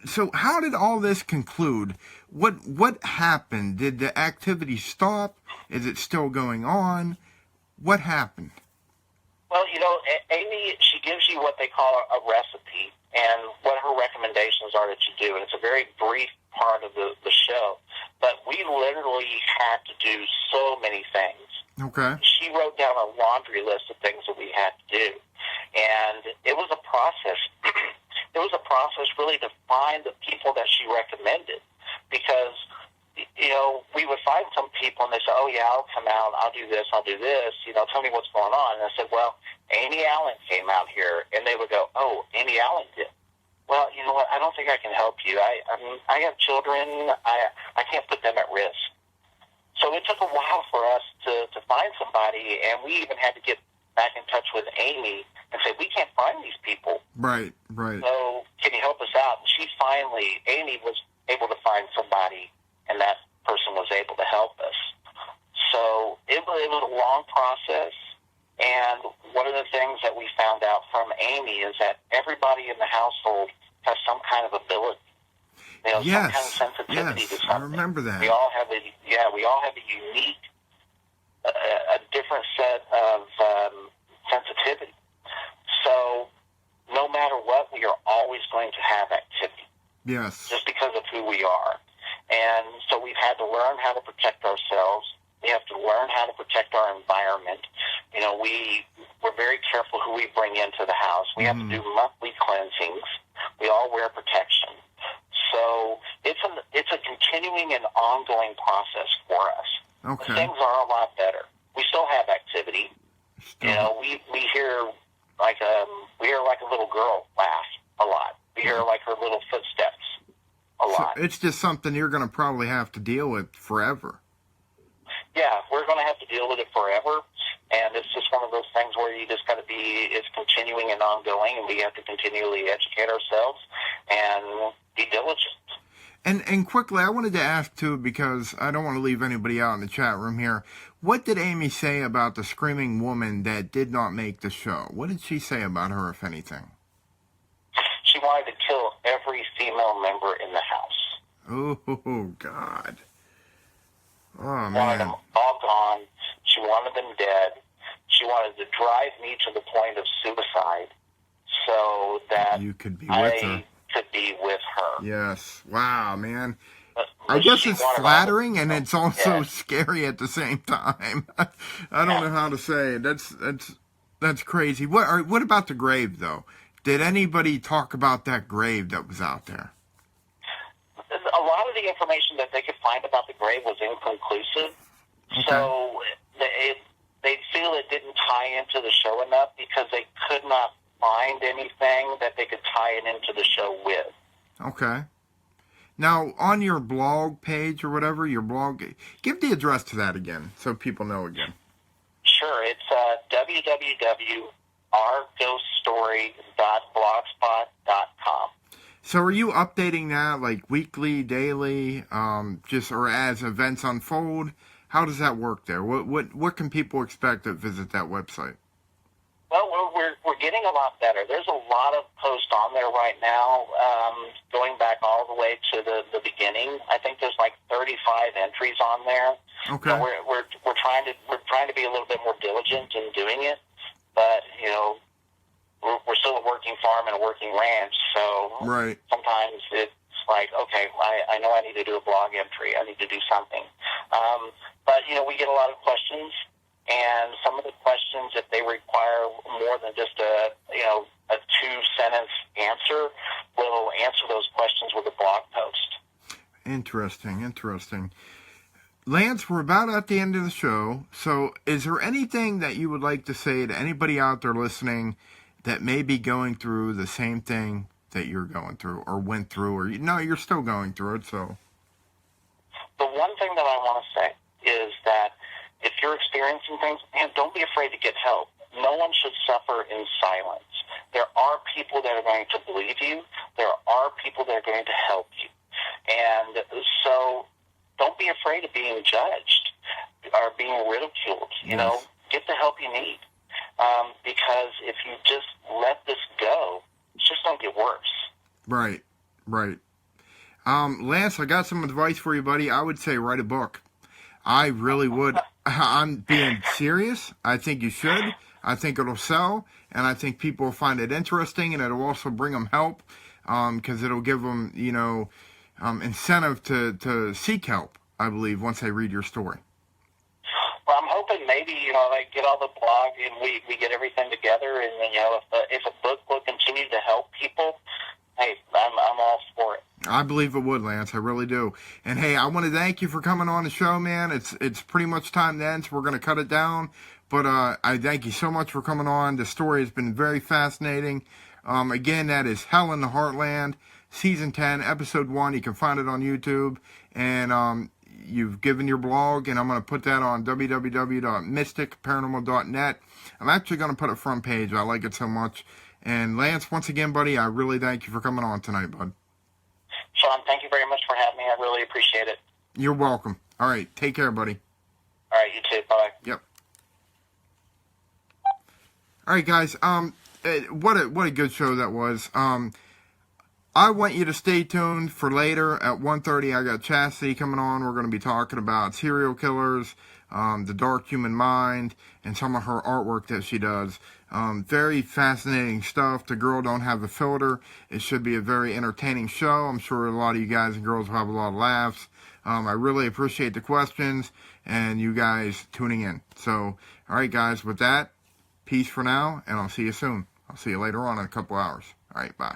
So how did all this conclude? What happened? Did the activity stop? Is it still going on? What happened? Well, you know, Amy, she gives you what they call a recipe, and what her recommendations are that you do, and it's a very brief part of the show. But we literally had to do so many things. Okay. She wrote down a laundry list of things that we had to do, and it was a process. It was a process really to find the people that she recommended, because, you know, we would find some people and they say, oh yeah, I'll come out, I'll do this, you know, tell me what's going on. And I said, well, Amy Allen came out here, and they would go, oh, Amy Allen did. Well, you know what, I don't think I can help you. I mean, I have children, I can't put them at risk. So it took a while for us to find somebody, and we even had to get back in touch with Amy and say, we can't find these people. Right, right. So can you help us out? And Amy was able to find somebody, and that person was able to help us. So it was a long process, and one of the things that we found out from Amy is that everybody in the household has some kind of ability. You know, some kind of sensitivity to something. I remember that. We all have a unique, a different set of sensitivity. So no matter what, we are always going to have activity. Yes. Just because of who we are. And so we've had to learn how to protect ourselves. We have to learn how to protect our environment. You know, we're very careful who we bring into the house. We have to do monthly cleansings. We all wear protection. So it's a continuing and ongoing process for us. Okay. But things are a lot better. We still have activity. You know, we hear like a little girl laugh a lot. We hear like her little footsteps a lot. So it's just something you're going to probably have to deal with forever. Yeah, we're going to have to deal with it forever, and it's just one of those things where you just got to it's continuing and ongoing, and we have to continually educate ourselves and be diligent. And quickly, I wanted to ask, too, because I don't want to leave anybody out in the chat room here. What did Amy say about the screaming woman that did not make the show? What did she say about her, if anything? She wanted to kill every female member in the house. Oh, God. Oh, man. Wanted them all gone. She wanted them dead. she wanted to drive me to the point of suicide so that you could be with her. Could be with her. Yes. Wow, man. I guess it's flattering and it's also scary at the same time. I don't know how to say it. That's crazy. What about the grave, though? Did anybody talk about that grave that was out there? A lot of the information that they could find about the grave was inconclusive. Okay. So they feel it didn't tie into the show enough because they could not find anything that they could tie it into the show with. Okay. Now, on your blog page or whatever, your blog, give the address to that again so people know again. Sure. It's www.ourghoststory.blogspot.com. So are you updating that like weekly, daily, or as events unfold? How does that work there? What can people expect to visit that website? Well, we're getting a lot better. There's a lot of posts on there right now, going back all the way to the beginning. I think there's like 35 entries on there. Okay. So we're trying to be a little bit more diligent in doing it, but we're still a working farm and a working ranch, so right. Sometimes it's like, okay, I know I need to do a blog entry. I need to do something. But we get a lot of questions. And some of the questions, if they require more than just a 2-sentence answer, we'll answer those questions with a blog post. Interesting. Lance, we're about at the end of the show. So is there anything that you would like to say to anybody out there listening that may be going through the same thing that you're going through or went through, or you're still going through it? So the one thing that I want to say is that if you're experiencing things, don't be afraid to get help. No one should suffer in silence. There are people that are going to believe you. There are people that are going to help you. And so don't be afraid of being judged or being ridiculed. Yes. Get the help you need. Because if you just let this go, it's just going to get worse. Right. Lance, I got some advice for you, buddy. I would say write a book. I really would. I'm being serious. I think you should. I think it'll sell, and I think people will find it interesting, and it'll also bring them help, because it'll give them, incentive to seek help, I believe, once they read your story. Well, I'm hoping maybe, they get all the blog and we get everything together, and if a book will continue to help people, hey, I'm all for it. I believe it would, Lance. I really do. And hey, I want to thank you for coming on the show, man. It's pretty much time to end, so we're going to cut it down. But I thank you so much for coming on. The story has been very fascinating. Again, that is Hell in the Heartland, Season 10, Episode 1. You can find it on YouTube. And you've given your blog, and I'm going to put that on www.mysticparanormal.net. I'm actually going to put a front page. I like it so much. And Lance, once again, buddy, I really thank you for coming on tonight, bud. Sean, thank you very much for having me. I really appreciate it. You're welcome. All right, take care, buddy. All right, you too. Bye. Yep. All right, guys. What a good show that was. I want you to stay tuned for later at 1:30. I got Chastity coming on. We're going to be talking about serial killers, the dark human mind, and some of her artwork that she does. Very fascinating stuff. The girl don't have a filter. It should be a very entertaining show. I'm sure a lot of you guys and girls will have a lot of laughs. I really appreciate the questions and you guys tuning in. So, all right, guys, with that, peace for now, and I'll see you soon. I'll see you later on in a couple hours. All right, bye.